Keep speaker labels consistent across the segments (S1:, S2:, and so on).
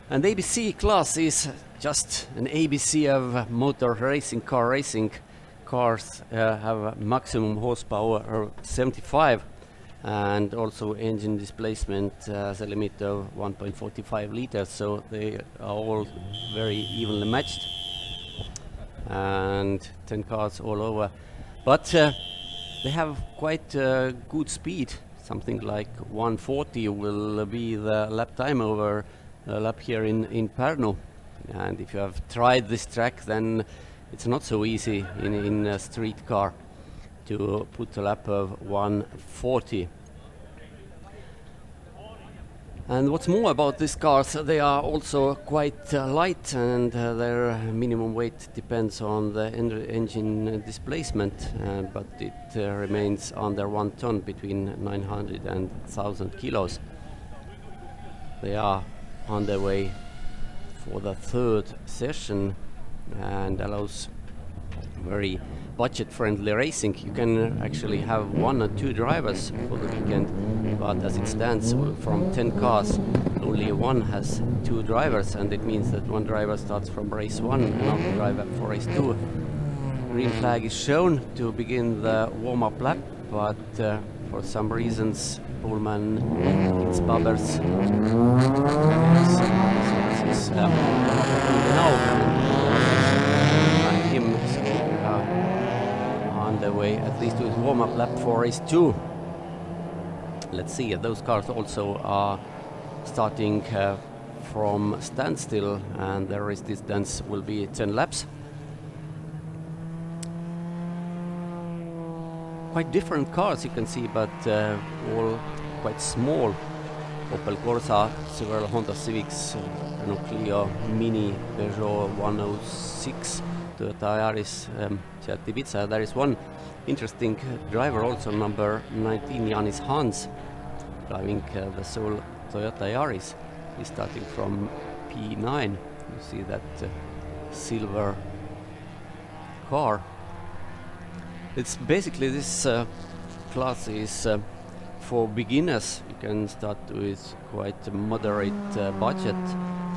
S1: And ABC class is just an ABC of motor racing, car racing. Cars have a maximum horsepower of 75 and also engine displacement has a limit of 1.45 liters, so they are all very evenly matched and 10 cars all over. But they have quite good speed. Something like 140 will be the lap time over a lap here in Pärnu. And if you have tried this track, then it's not so easy in a street car to put a lap of 140. And what's more about these cars, they are also quite light, and their minimum weight depends on the engine displacement, but it remains under 1 ton, between 900 and 1,000 kilos. They are on their way for the third session and allows very budget-friendly racing. You can actually have 1 or 2 drivers for the weekend, but as it stands, from 10 cars, only 1 has 2 drivers, and it means that 1 driver starts from race 1 and another driver for race 2. Green flag is shown to begin the warm-up lap, but for some reasons, poleman Gints Pabērzs is him on the way at least to his warm-up lap for race 2. Let's see, those cars also are starting from standstill, and the race distance will be 10 laps. Quite different cars, you can see, but all quite small. Opel Corsa, several Honda Civics, Renault Clio, Mini, Peugeot 106, Toyota Yaris, Seat Ibiza. There is one interesting driver also, number 19, Jānis Hāns, driving the sole Toyota Yaris. He's starting from P9. You see that silver car. It's basically, this class is for beginners. You can start with quite a moderate budget,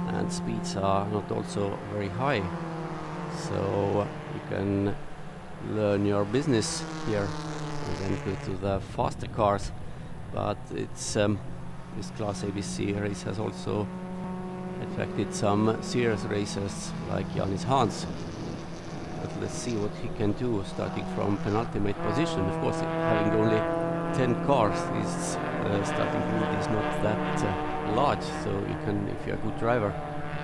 S1: and speeds are not also very high. So you can learn your business here and then go to the faster cars. But it's this class ABC race has also attracted some serious racers like Jānis Hāns. But let's see what he can do, starting from penultimate position. Of course, having only 10 cars, his starting grid is not that large, so you can, if you're a good driver,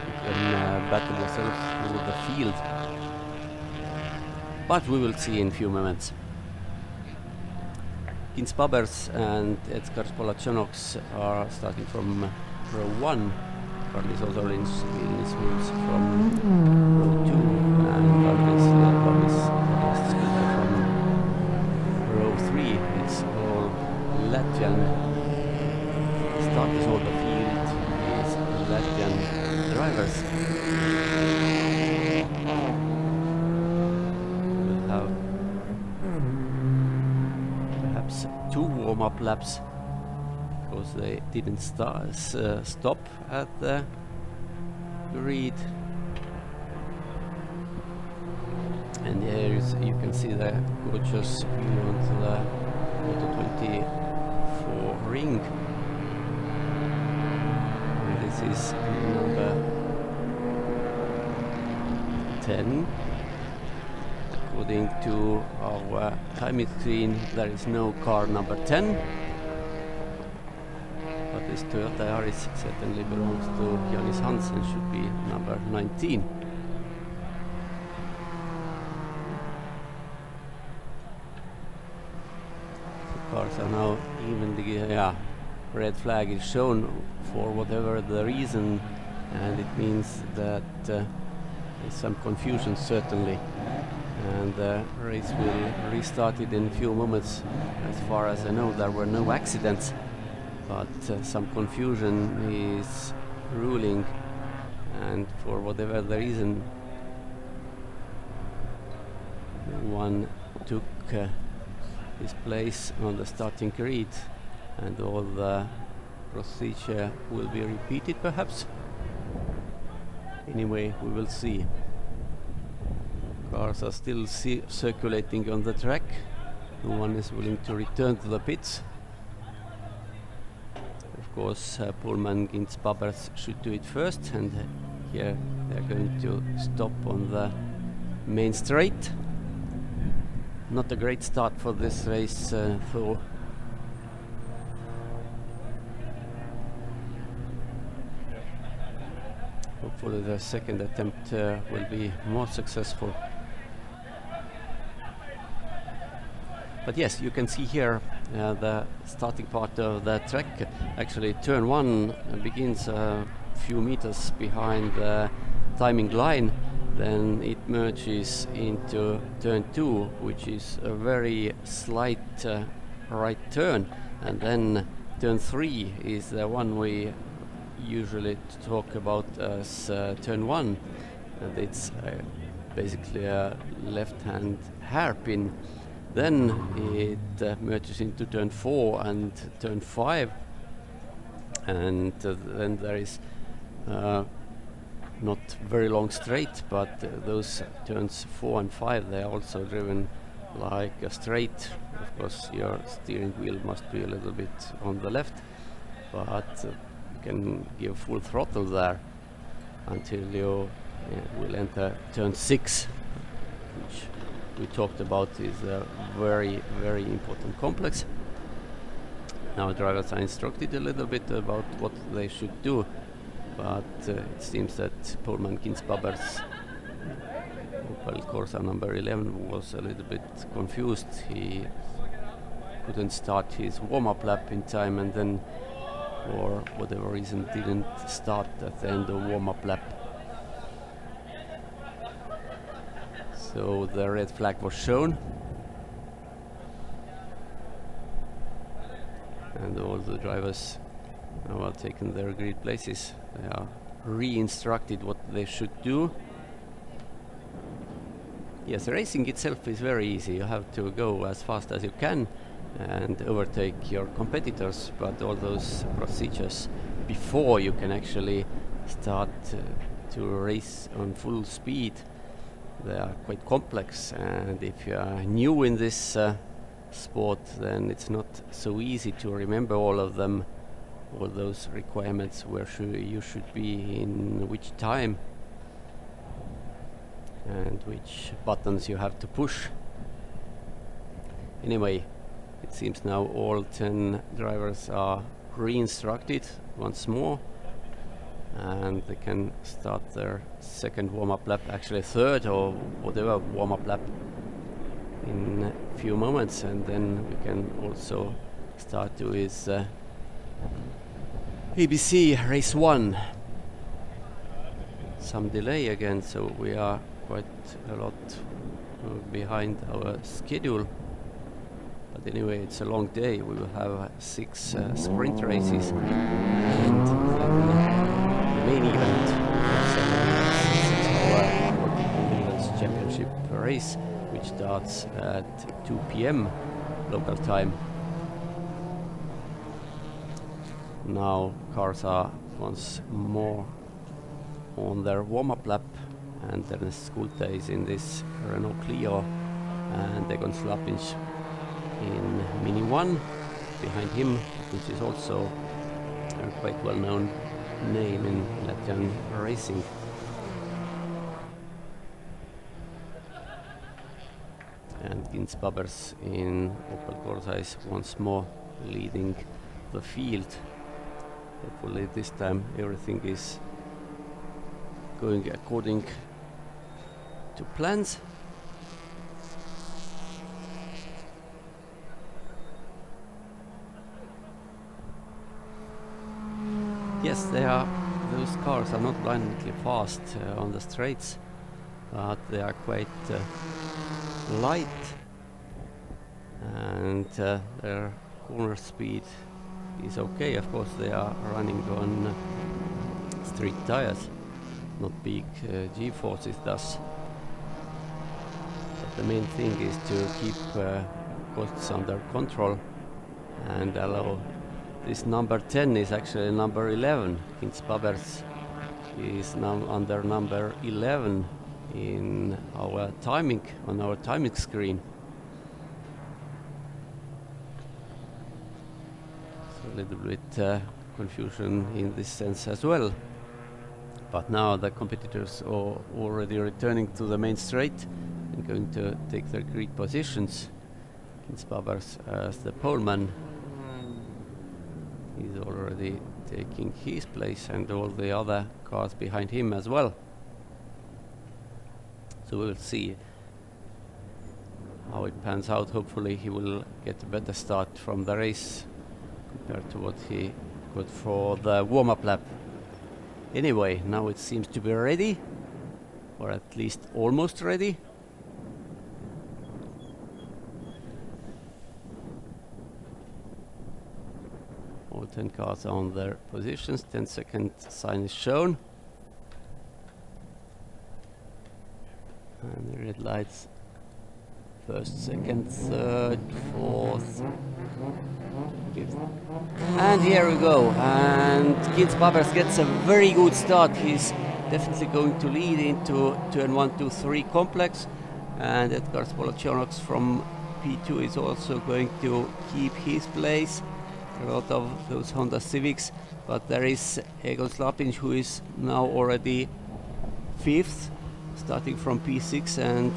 S1: you can battle yourself through the field. But we will see in a few moments. Gints Pabērzs and Polacjonoks are starting from row 1. Kārlis Ozoliņš moves from row 2, and Kārlis from row 3. It's all Latvian starters, all the field is Latvian drivers. We'll have perhaps 2 warm-up laps, because they didn't stop at the grid. And here you can see the gorgeous view onto the Auto24Ring. And this is number 10. According to our timing screen, there is no car number 10. But this Toyota Yaris certainly belongs to Jānis Hāns and should be number 19. The cars are now evenly, red flag is shown for whatever the reason, and it means that there's some confusion certainly. And the race will restart it in a few moments. As far as I know, there were no accidents, but some confusion is ruling, and for whatever the reason, one took his place on the starting grid, and all the procedure will be repeated perhaps. Anyway, we will see. Cars are still circulating on the track. No one is willing to return to the pits. Of course, Pullman Gints Pabērzs should do it first, and here they are going to stop on the main straight. Not a great start for this race, though. Hopefully the second attempt will be more successful. But yes, you can see here the starting part of the track. Actually, turn 1 begins a few meters behind the timing line. Then it merges into turn 2, which is a very slight right turn. And then turn 3 is the one we usually talk about as turn 1. And it's basically a left-hand hairpin. Then it merges into turn 4 and turn 5, and then there is not very long straight, but those turns 4 and 5, they are also driven like a straight. Of course, your steering wheel must be a little bit on the left, but you can give full throttle there until you will enter turn 6, which we talked about is a very, very important complex. Now drivers are instructed a little bit about what they should do, but it seems that Pullman Gints Pabērzs, Opel Corsa number 11, was a little bit confused. He couldn't start his warm-up lap in time, and then for whatever reason didn't start at the end of warm-up lap. So the red flag was shown, and all the drivers now are taking their grid places. They are re-instructed what they should do. Yes, racing itself is very easy. You have to go as fast as you can and overtake your competitors, but all those procedures before you can actually start to race on full speed, they are quite complex, and if you are new in this sport, then it's not so easy to remember all of them, all those requirements, where you should be in which time and which buttons you have to push. Anyway, it seems now all 10 drivers are re-instructed once more, and they can start their second warm-up lap, actually third or whatever warm-up lap, in a few moments, and then we can also start to his ABC race 1. Some delay again, so we are quite a lot behind our schedule. But anyway, it's a long day. We will have 6 sprint races, and the main event, 6-hour Endurance Championship race, which starts at 2 p.m. local time. Now cars are once more on their warm-up lap, and Ernest Schulte is in this Renault Clio, and Egon Slapinch in Mini 1 behind him, which is also a quite well-known name in Latvian racing. And Gints Pabērzs in Opel Corsa is once more leading the field. Hopefully this time everything is going according to plans. Yes, those cars are not blindingly fast on the straights, but they are quite light, and their corner speed is okay. Of course, they are running on street tires, not big G-forces thus. But the main thing is to keep costs under control and allow this number 10 is actually number 11, Gints Pabērzs, is now under number 11 in our timing, on our timing screen. So a little bit confusion in this sense as well. But now the competitors are already returning to the main straight and going to take their grid positions. Gints Pabērzs as the poleman. He's already taking his place and all the other cars behind him as well. So we'll see how it pans out. Hopefully he will get a better start from the race compared to what he got for the warm-up lap. Anyway, now it seems to be ready, or at least almost ready. All 10 cars are on their positions. 10-second sign is shown. And the red lights. First, second, third, fourth, fifth. And here we go. And Gints Pabērzs gets a very good start. He's definitely going to lead into turn 1, 2, 3 complex. And Edgars Polacionoks from P2 is also going to keep his place. A lot of those Honda Civics, but there is Egon Slapinch, who is now already 5th, starting from P6, and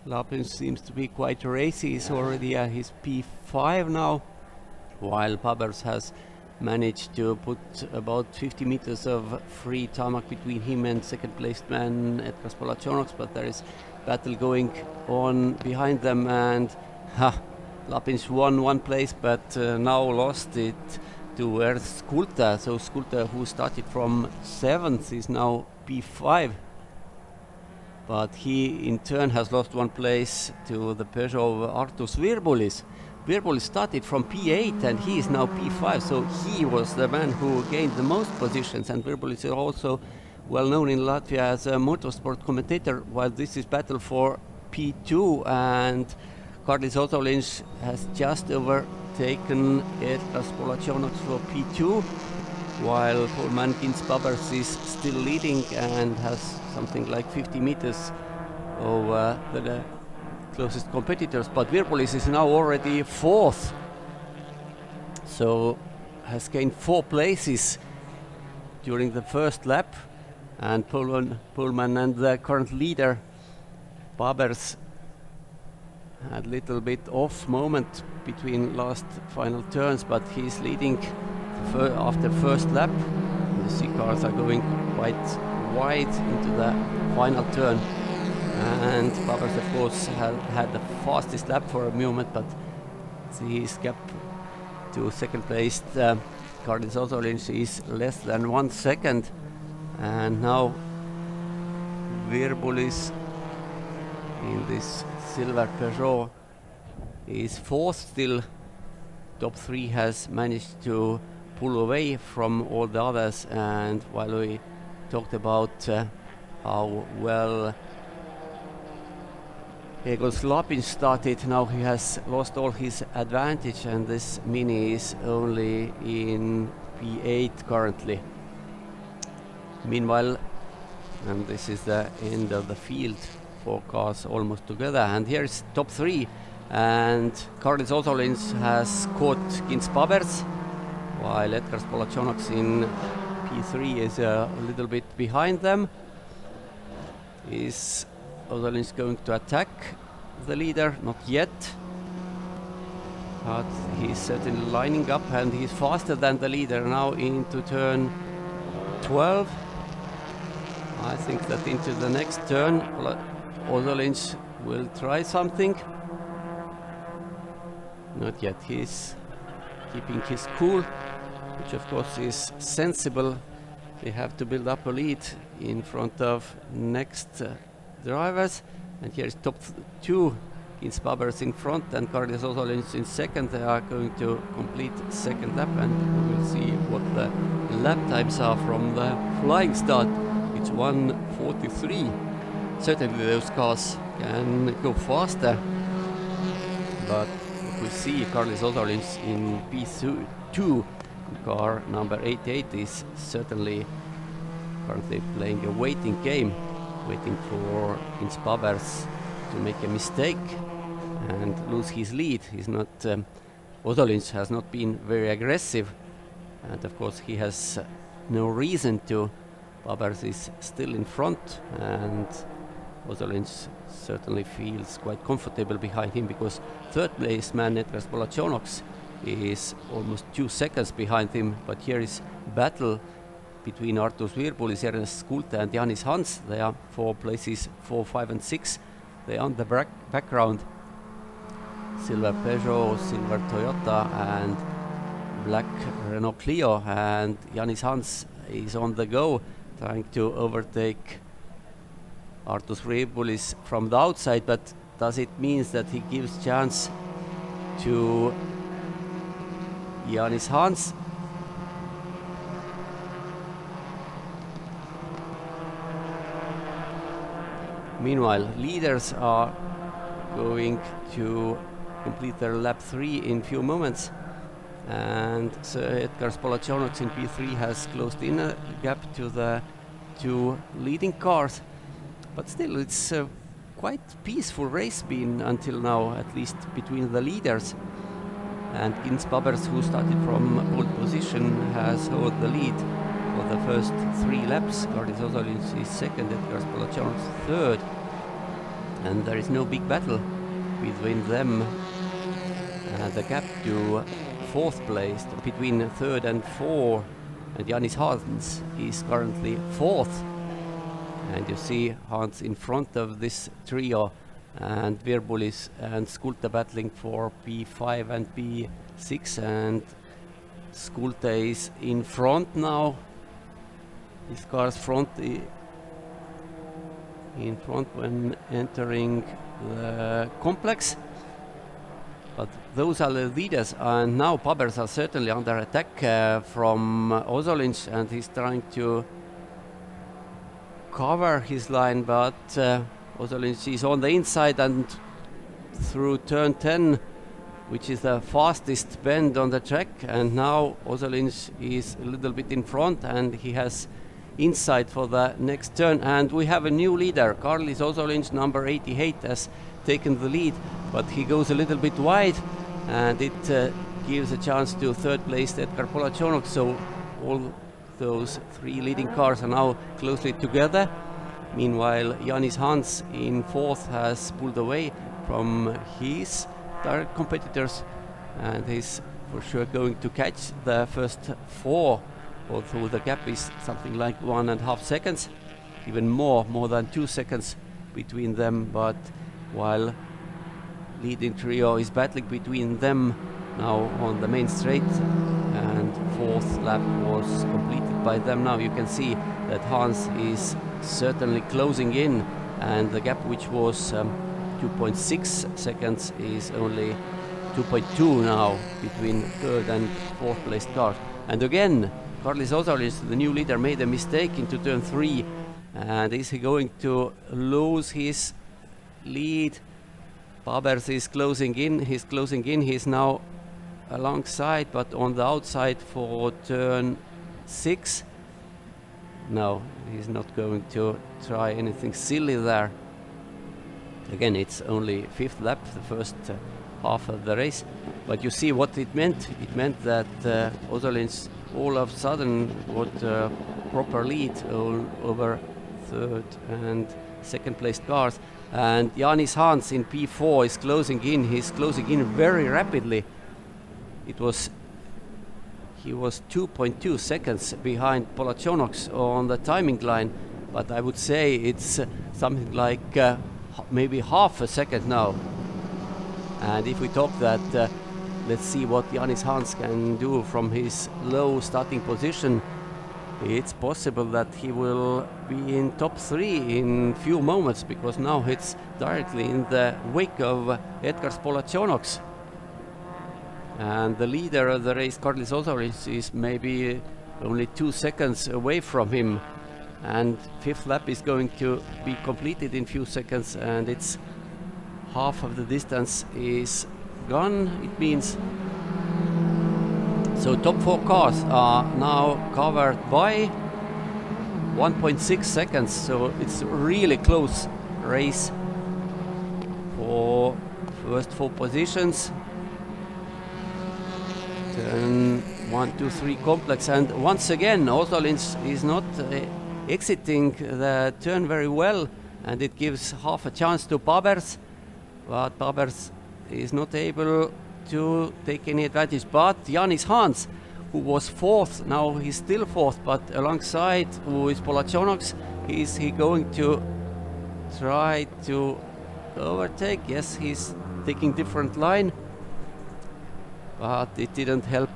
S1: Lapinch seems to be quite racy. He's already at his P5 now, while Pabērzs has managed to put about 50 meters of free tarmac between him and second placed man Edgars Polacionoks, but there is battle going on behind them, and Lapinch won one place, but now lost it to Ernst Skulta. So Skulta, who started from 7th, is now P5. But he in turn has lost one place to the Peugeot of Artus Virbulis. Virbulis started from P8 and he is now P5, so he was the man who gained the most positions. And Virbulis is also well known in Latvia as a motorsport commentator, while this is battle for P2, and Kārlis Ozoliņš has just overtaken Edgars Polacionoks for P2, while poleman Gints Pabērzs is still leading and has something like 50 meters over the closest competitors. But Virbulis is now already 4th, so has gained 4 places during the first lap, and poleman and the current leader Pabērzs had a little bit off moment between last final turns, but he's leading after first lap. The C cars are going quite wide into the final turn, and Pabērzs of course had the fastest lap for a moment, but his gap to second placed Kārlis Ozoliņš is less than 1 second, and now Virbulis in this silver Peugeot is 4th still. Top 3 has managed to pull away from all the others, and while we talked about how well Egon Slapinch started, now he has lost all his advantage, and this Mini is only in P8 currently. Meanwhile, and this is the end of the field, 4 cars almost together, and here is top 3, and Kārlis Ozoliņš has caught Gints Pabērzs, while Edgars Polacionoks in P3 is a little bit behind them. Is Ozoliņš going to attack the leader? Not yet, but he's certainly lining up, and he's faster than the leader now into turn 12. I think that into the next turn Ozoliņš will try something. Not yet. He's keeping his cool, which of course is sensible. They have to build up a lead in front of next drivers, and here is top 2, Gints Pabērzs in front and Kārlis Ozoliņš in second. They are going to complete second lap, and we will see what the lap times are from the flying start. It's 1:43. Certainly those cars can go faster, but we see Kārlis Ozoliņš in P2 car number 88 is certainly currently playing a waiting game, waiting for Gints Pabērzs to make a mistake and lose his lead. He's not Ozoliņš has not been very aggressive, and of course he has no reason to. Pabērzs is still in front, and Ozoliņš certainly feels quite comfortable behind him, because third place man Edgars Polačonoks is almost 2 seconds behind him. But here is battle between Artūrs Virbulis, Ernest Skulte and Jānis Hāns. They are 4 places 4, 5 and 6. They are on the background. Silver Peugeot, silver Toyota and black Renault Clio, and Jānis Hāns is on the go, trying to overtake Artūrs Virbulis from the outside. But does it mean that he gives chance to Jānis Hāns? Meanwhile, leaders are going to complete their lap 3 in few moments, and Edgars Polačonoks in P3 has closed in a gap to the 2 leading cars. But still, it's a quite peaceful race been until now, at least between the leaders. And Gints Pabērzs, who started from pole position, has held the lead for the first 3 laps. Kārlis Ozoliņš is second, Edgars Polačonoks third. And there is no big battle between them. The gap to 4th place between 3rd and 4th, and Jānis Hāns is currently 4th. And you see Hāns in front of this trio, and Virbulis and Skulte battling for P5 and P6, and Skulte is in front now. His car's in front when entering the complex. But those are the leaders, and now Pabērzs are certainly under attack from Ozoliņš, and he's trying to cover his line, but Ozoliņš is on the inside, and through turn 10, which is the fastest bend on the track, and now Ozoliņš is a little bit in front, and he has inside for the next turn. And we have a new leader. Kārlis Ozoliņš, number 88, has taken the lead, but he goes a little bit wide, and it gives a chance to 3rd place Edgars Polačonoks. So all those 3 leading cars are now closely together. Meanwhile, Jānis Hāns in 4th has pulled away from his direct competitors, and he's for sure going to catch the first 4, although the gap is something like 1.5 seconds, even more than 2 seconds between them. But while leading trio is battling between them now on the main straight, and 4th lap was completed by them. Now you can see that Hāns is certainly closing in, and the gap, which was 2.6 seconds, is only 2.2 now between 3rd and 4th place cars. And again, Kārlis Ozoliņš, the new leader, made a mistake into turn 3, and is he going to lose his lead? Pabērzs is closing in, he's now alongside, but on the outside for turn 6. No, he's not going to try anything silly there. Again, it's only 5th lap, the first half of the race, but you see what it meant. It meant that Ozoliņš all of a sudden got a proper lead over 3rd and 2nd place cars, and Jānis Hāns in P4 is closing in. He's closing in very rapidly. He was 2.2 seconds behind Polačonoks on the timing line, but I would say it's something like maybe half a second now. And if we talk that, let's see what Jānis Hāns can do from his low starting position. It's possible that he will be in top 3 in few moments, because now it's directly in the wake of Edgars Polačonoks. And the leader of the race, Kārlis Ozoliņš, is maybe only 2 seconds away from him. And 5th lap is going to be completed in few seconds, and it's half of the distance is gone. It means So top 4 cars are now covered by 1.6 seconds, so it's a really close race for first 4 positions. Turn 1, 2, 3 complex, and once again Ozoliņš is not exiting the turn very well, and it gives half a chance to Pabērzs, but Pabērzs is not able to take any advantage. But Jānis Hāns, who was 4th, now he's still 4th, but alongside who is Polačonoks, is he going to try to overtake? Yes, he's taking different line, but it didn't help.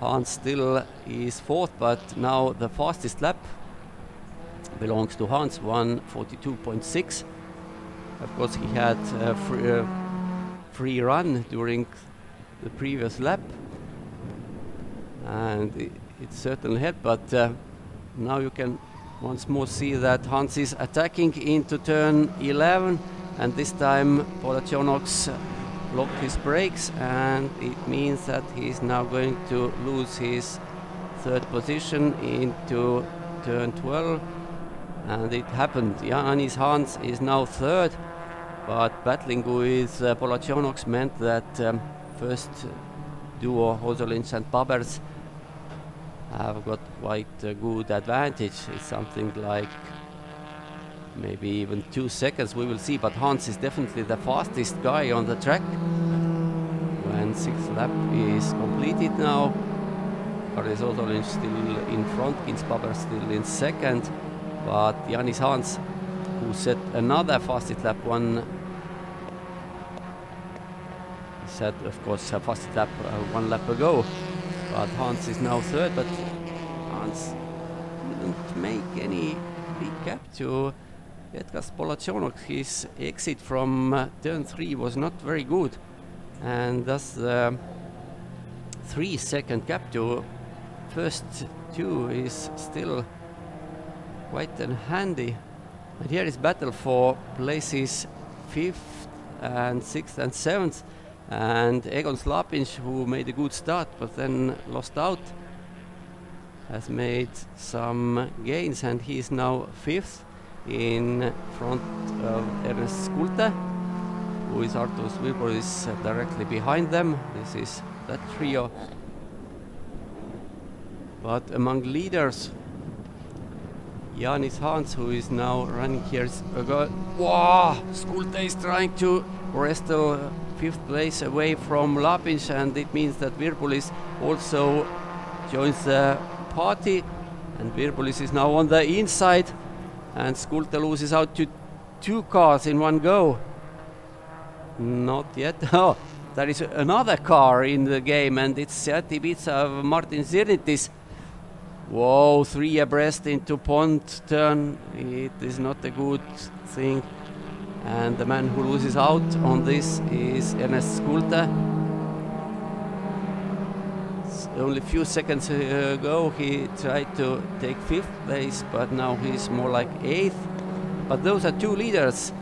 S1: Hāns still is 4th, but now the fastest lap belongs to Hāns, 1:42.6. Of course, he had a free run during the previous lap, and it certainly helped, but now you can once more see that Hāns is attacking into turn 11, and this time Polačonoks blocked his brakes, and it means that he's now going to lose his 3rd position into turn 12, and it happened. Jānis Hāns is now 3rd, but battling with Polačonoks meant that first duo Ozoliņš and Pabērzs have got quite a good advantage. It's something like maybe even 2 seconds, we will see, but Hāns is definitely the fastest guy on the track. When 6th lap is completed now, Kārlis Ozoliņš still in front, Gints Pabērzs still in 2nd, but Jānis Hāns, who set another fastest lap, set of course a fastest lap 1 lap ago, but Hāns is now 3rd, but Hāns didn't make any big gap to Edgars Polačonoks. His exit from turn 3 was not very good, and thus the 3-second gap to first 2 is still quite handy. And here is battle for places 5th and 6th and 7th, and Egon Slapinš, who made a good start but then lost out, has made some gains, and he is now 5th in front of Ernest Skulte, who is Arturs Virbolis directly behind them. This is that trio. But among leaders, Jānis Hāns, who is now running here, wow! Skulte is trying to wrestle 5th place away from Lapinš, and it means that Virbolis also joins the party, and Virbolis is now on the inside, and Skulte loses out to 2 cars in one go. Not yet. Oh, there is another car in the game, and it's Seat Ibiza of Martin Zirnitis. Whoa, 3 abreast into pond turn. It is not a good thing. And the man who loses out on this is Ernest Skulte. Only a few seconds ago he tried to take 5th place, but now he's more like 8th. But those are 2 leaders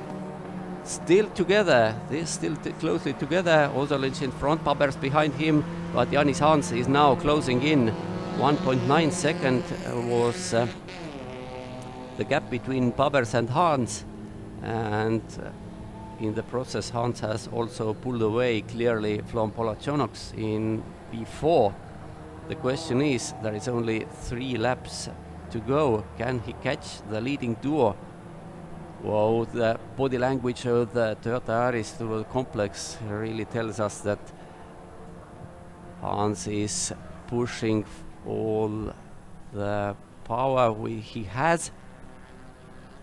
S1: still together. They're still closely together. Ozoliņš in front, Pabērzs behind him, but Jānis Hāns is now closing in. 1.9 second was the gap between Pabērzs and Hāns, and in the process Hāns has also pulled away clearly from Polačonoks in P4. The question is, there is only 3 laps to go. Can he catch the leading duo? Whoa, the body language of the Toyota Yaris through the complex really tells us that Hāns is pushing all the power he has,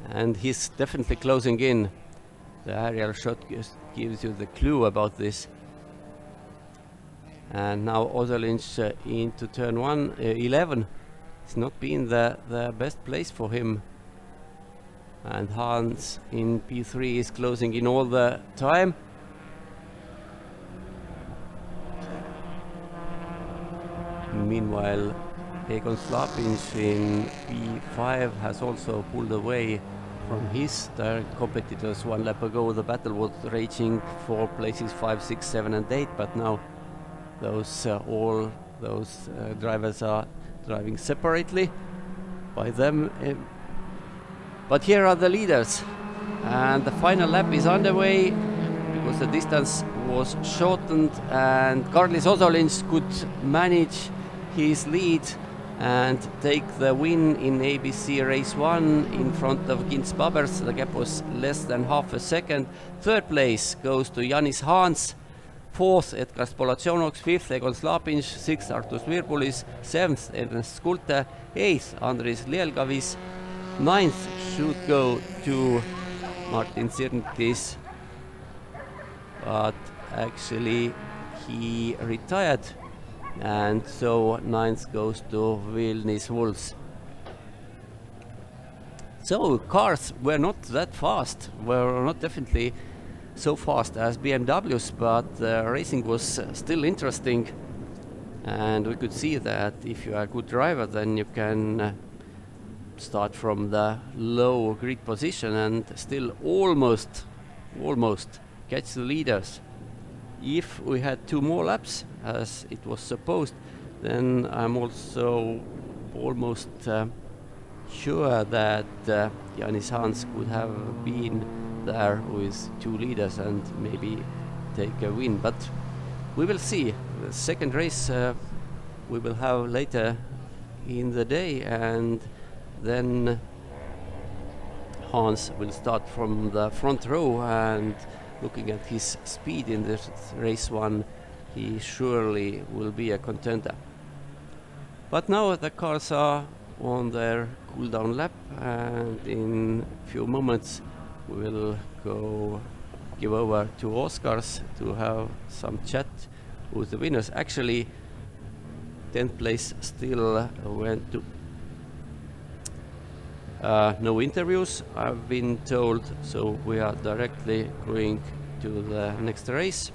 S1: and he's definitely closing in. The aerial shot gives you the clue about this. And now Ozoliņš into turn 11. It's not been the best place for him. And Hāns in P3 is closing in all the time. Meanwhile, Egon Slapinš in P5 has also pulled away from his direct competitors 1 lap ago. The battle was raging for places 5, 6, 7 and 8, but now all those drivers are driving separately by them. But here are the leaders, and the final lap is underway because the distance was shortened, and Kārlis Ozoliņš could manage his lead and take the win in ABC race 1 in front of Gints Pabērzs. The gap was less than half a second. Third place goes to Jānis Hāns. Fourth, Edgars Polatsionoks. Fifth, Egon Slapinš. Sixth, Artur Svirbulis. Seventh, Ernest Skulte. Eighth, Andris Lielgavis. Ninth should go to Martin Sirntis, but actually he retired, and so ninth goes to Vilnis Wolves. So cars were not that fast, were not definitely so fast as BMWs, but the racing was still interesting, and we could see that if you are a good driver, then you can start from the low grid position and still almost catch the leaders. If we had 2 more laps as it was supposed, then I'm also almost sure that Jānis Hāns could have been there with 2 leaders and maybe take a win, but we will see. The second race we will have later in the day, and then Hāns will start from the front row, and looking at his speed in this race 1, he surely will be a contender. But now the cars are on their cool down lap, and in a few moments we will give over to Oscars to have some chat with the winners. Actually, 10th place still went to no interviews, I've been told, so we are directly going to the next race.